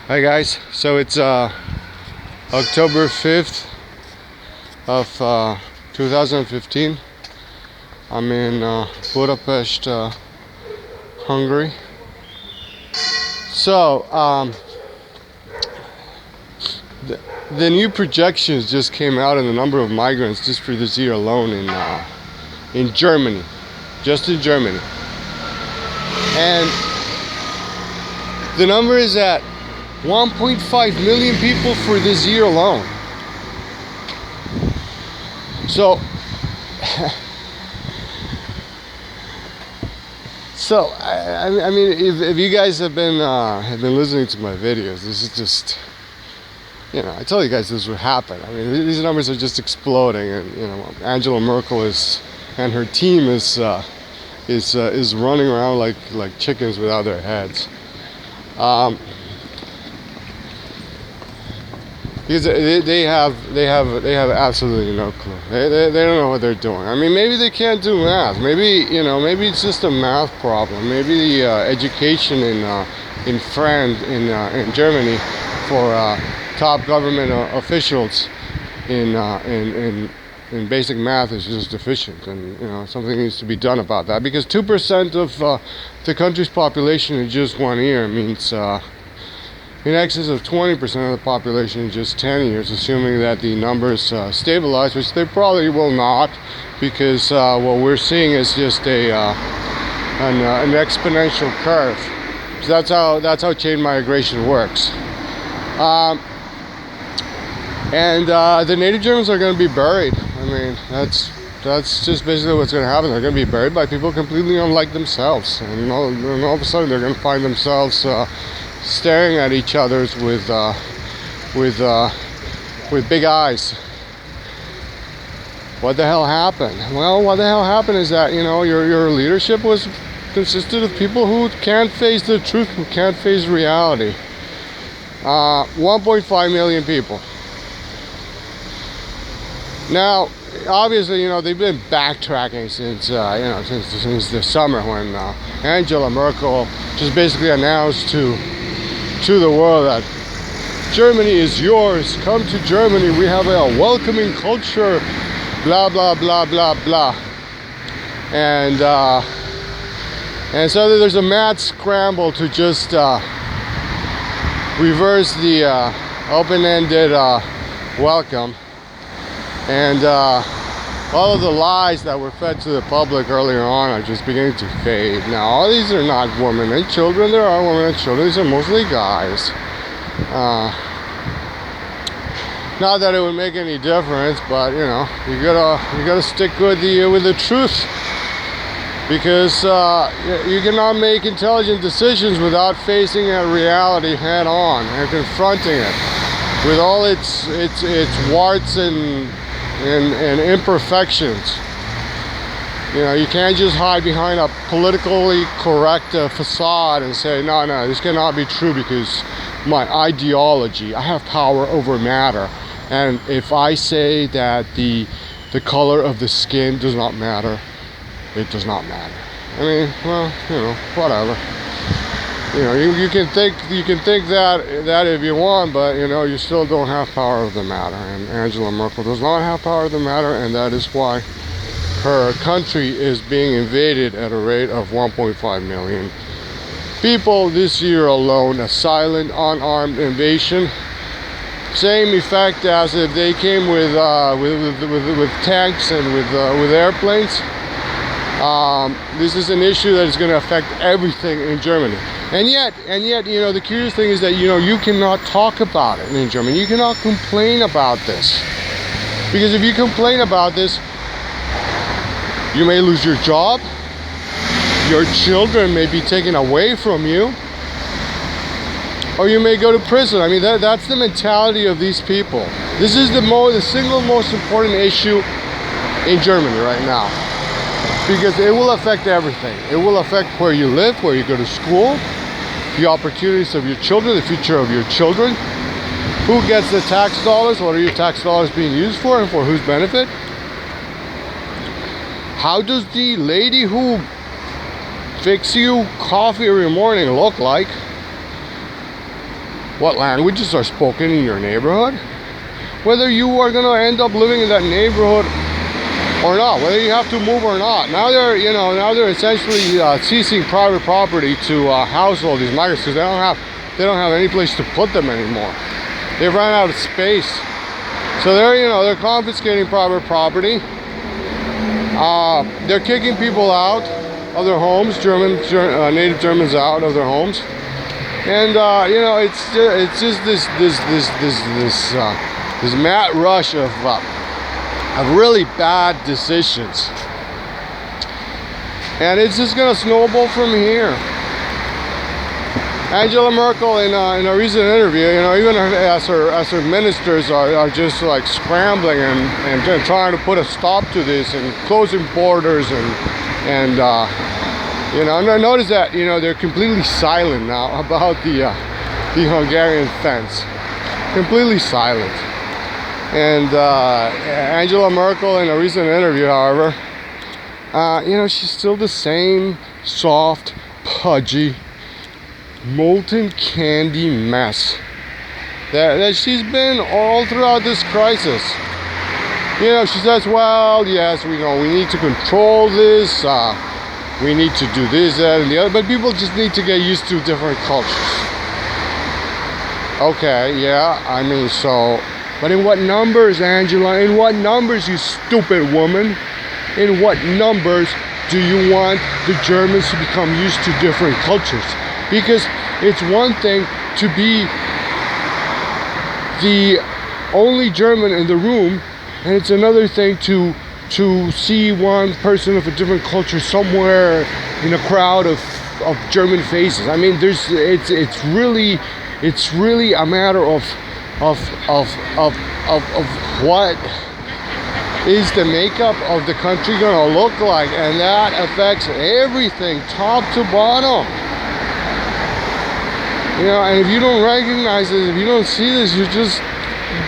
Hi guys, so it's October 5th of 2015. I'm in Budapest, Hungary. So the new projections just came out on the number of migrants just for this year alone in Germany, just in Germany, and the number is at 1.5 million people for this year alone. So, I mean, if you guys have been listening to my videos, this is just, you know, I tell you guys this would happen. I mean, these numbers are just exploding, and you know, Angela Merkel and her team is running around like chickens without their heads. Because they have absolutely no clue. They don't know what they're doing. I mean, maybe they can't do math. Maybe it's just a math problem. Maybe the education in France, in Germany, for top government officials in basic math is just deficient, and you know, something needs to be done about that. Because 2% of the country's population in just 1 year means in excess of 20% of the population in just 10 years, assuming that the numbers stabilize, which they probably will not, because what we're seeing is just an exponential curve. So that's how chain migration works. The native Germans are going to be buried. I mean, that's just basically what's going to happen. They're going to be buried by people completely unlike themselves, and all of a sudden they're going to find themselves staring at each other with big eyes. What the hell happened? Well, what the hell happened is that, you know, your leadership consisted of people who can't face the truth, who can't face reality. 1.5 million people. Now, obviously, you know, they've been backtracking since since the summer, when Angela Merkel just basically announced to the world that Germany is yours. Come to Germany. We have a welcoming culture. Blah blah blah blah blah. And so there's a mad scramble to just reverse the open-ended welcome, and all of the lies that were fed to the public earlier on are just beginning to fade. Now, all these are not women and children. There are women and children. These are mostly guys. Not that it would make any difference, but you know, you gotta stick with the truth, because you cannot make intelligent decisions without facing a reality head on and confronting it with all its warts and imperfections. You know, you can't just hide behind a politically correct facade and say, no, this cannot be true because my ideology, I have power over matter, and if I say that the color of the skin does not matter, it does not matter. I mean, well, you know, whatever. You know, you can think that if you want, but you know, you still don't have power of the matter. And Angela Merkel does not have power of the matter, and that is why her country is being invaded at a rate of 1.5 million people this year alone. A silent, unarmed invasion. Same effect as if they came with tanks and with airplanes. This is an issue that is going to affect everything in Germany. And yet, you know, the curious thing is that, you know, you cannot talk about it in Germany. You cannot complain about this. Because if you complain about this, you may lose your job. Your children may be taken away from you. Or you may go to prison. I mean, that's the mentality of these people. This is the single most important issue in Germany right now. Because it will affect everything. It will affect where you live, where you go to school, the opportunities of your children, the future of your children. Who gets the tax dollars? What are your tax dollars being used for, and for whose benefit? How does the lady who fixes you coffee every morning look like? what languages are spoken in your neighborhood, whether you are going to end up living in that neighborhood or not, whether you have to move or not. Now they're essentially ceasing private property to house all these migrants because they don't have any place to put them anymore. They've run out of space. So they're confiscating private property. They're kicking people out of their homes, native Germans out of their homes, and it's just this mad rush of really bad decisions, and it's just gonna snowball from here. Angela Merkel, in a recent interview, even as her ministers are just like scrambling and trying to put a stop to this and closing borders and notice that they're completely silent now about the Hungarian fence, completely silent. And Angela Merkel, in a recent interview, however, she's still the same soft, pudgy, molten candy mess that she's been all throughout this crisis. She says, well, yes, we need to control this, we need to do this, that, and the other, but people just need to get used to different cultures. Okay, yeah, but in what numbers, Angela? In what numbers, you stupid woman? In what numbers do you want the Germans to become used to different cultures? Because it's one thing to be the only German in the room, and it's another thing to see one person of a different culture somewhere in a crowd of German faces. It's really a matter of what is the makeup of the country gonna look like, and that affects everything, top to bottom. And if you don't recognize this, if you don't see this, you're just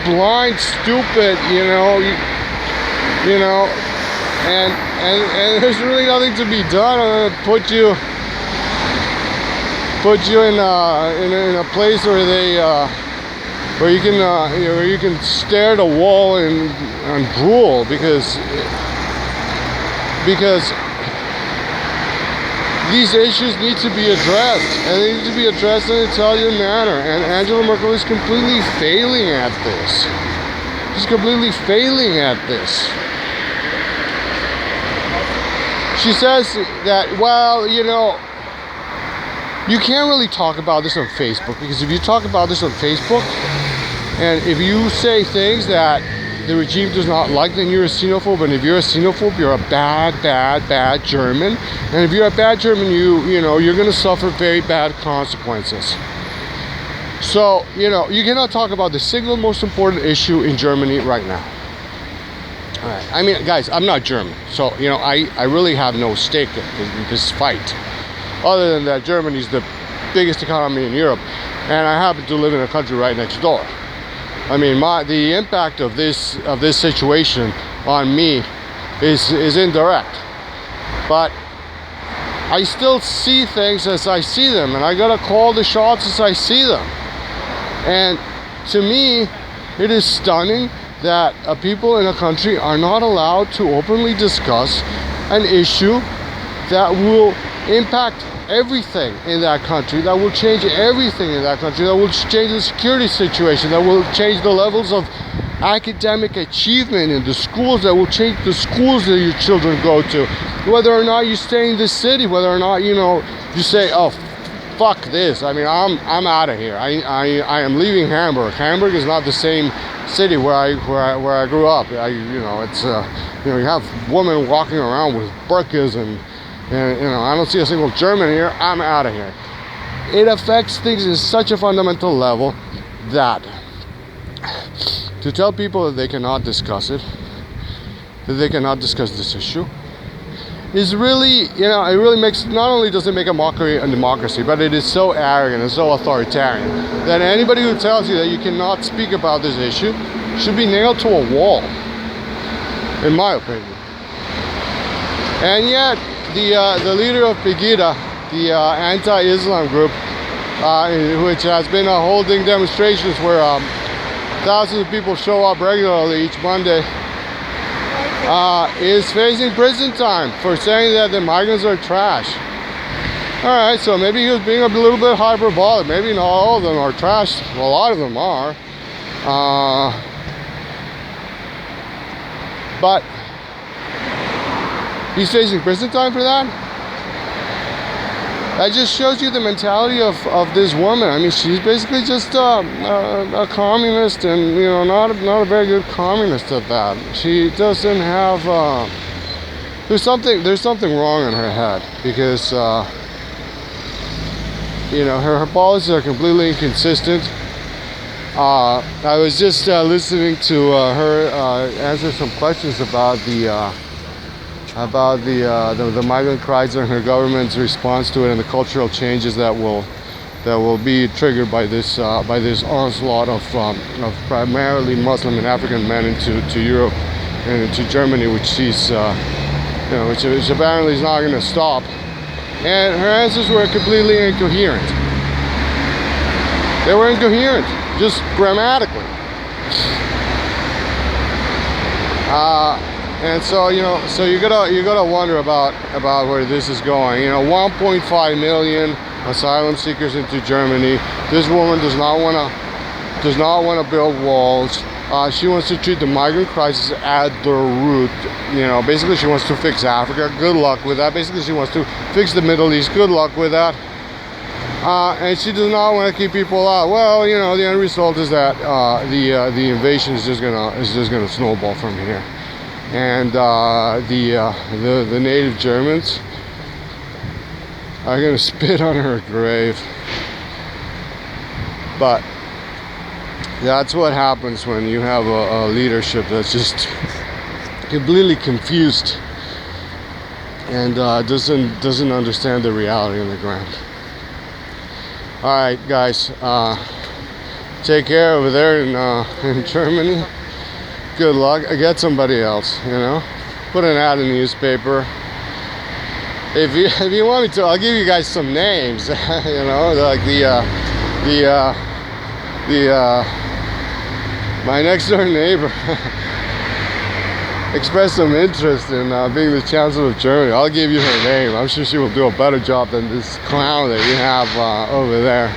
blind, stupid, and there's really nothing to be done other than put you in a place where you can stare at a wall and drool because these issues need to be addressed, and they need to be addressed in an Italian manner. And Angela Merkel is completely failing at this. She's completely failing at this. She says that, you can't really talk about this on Facebook, because if you talk about this on Facebook, and if you say things that the regime does not like, then you're a xenophobe. And if you're a xenophobe, you're a bad German. And if you're a bad German, you're going to suffer very bad consequences. So, you cannot talk about the single most important issue in Germany right now. All right. Guys, I'm not German. So, I really have no stake in this fight. Other than that, Germany is the biggest economy in Europe. And I happen to live in a country right next door. The impact of this situation on me is indirect, but I still see things as I see them, and I gotta call the shots as I see them. And to me, it is stunning that people in a country are not allowed to openly discuss an issue that will impact everything in that country, that will change everything in that country, that will change the security situation, that will change the levels of academic achievement in the schools, that will change the schools that your children go to, whether or not you stay in the city, whether or not you say, oh, fuck this, I'm out of here, I am leaving Hamburg. Hamburg is not the same city where I grew up. It's you have women walking around with burqas and I don't see a single German here. I'm out of here. It affects things in such a fundamental level that to tell people that they cannot discuss it, that they cannot discuss this issue, is really, it really makes, not only does it make a mockery of democracy, but it is so arrogant and so authoritarian that anybody who tells you that you cannot speak about this issue should be nailed to a wall, in my opinion. And yet, the leader of Pegida, the anti-Islam group, which has been holding demonstrations where thousands of people show up regularly each Monday, is facing prison time for saying that the migrants are trash. Alright, so maybe he was being a little bit hyperbolic. Maybe not all of them are trash. Well, a lot of them are. But he's facing prison time for that? That just shows you the mentality of this woman. I mean, she's basically just a communist, and you know, not a very good communist at that. She doesn't have. There's something wrong in her head, because you know, her policies are completely inconsistent. I was just listening to her answer some questions about the migrant crisis and her government's response to it, and the cultural changes that will be triggered by this onslaught of primarily Muslim and African men into Europe and into Germany, which she's which apparently is not going to stop. And her answers were completely incoherent. They were incoherent, just grammatically. And so, you know, so you gotta wonder about where this is going. You know, 1.5 million asylum seekers into Germany. This woman does not want to build walls. She wants to treat the migrant crisis at the root. You know, basically she wants to fix Africa. Good luck with that. Basically she wants to fix the Middle East. Good luck with that. And she does not want to keep people out. Well, you know, the end result is that the invasion is just gonna snowball from here. And the native Germans are going to spit on her grave. But that's what happens when you have a leadership that's just completely confused and doesn't understand the reality on the ground. All right, guys, take care over there in Germany. Good luck. Get somebody else, you know. Put an ad in the newspaper. If you want me to, I'll give you guys some names. You know, like my next door neighbor expressed some interest in being the Chancellor of Germany. I'll give you her name. I'm sure she will do a better job than this clown that you have over there.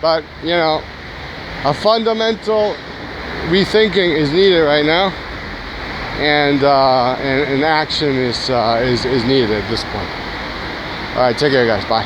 But you know, a fundamental rethinking is needed right now, and action is needed at this point. All right, take care, guys. Bye.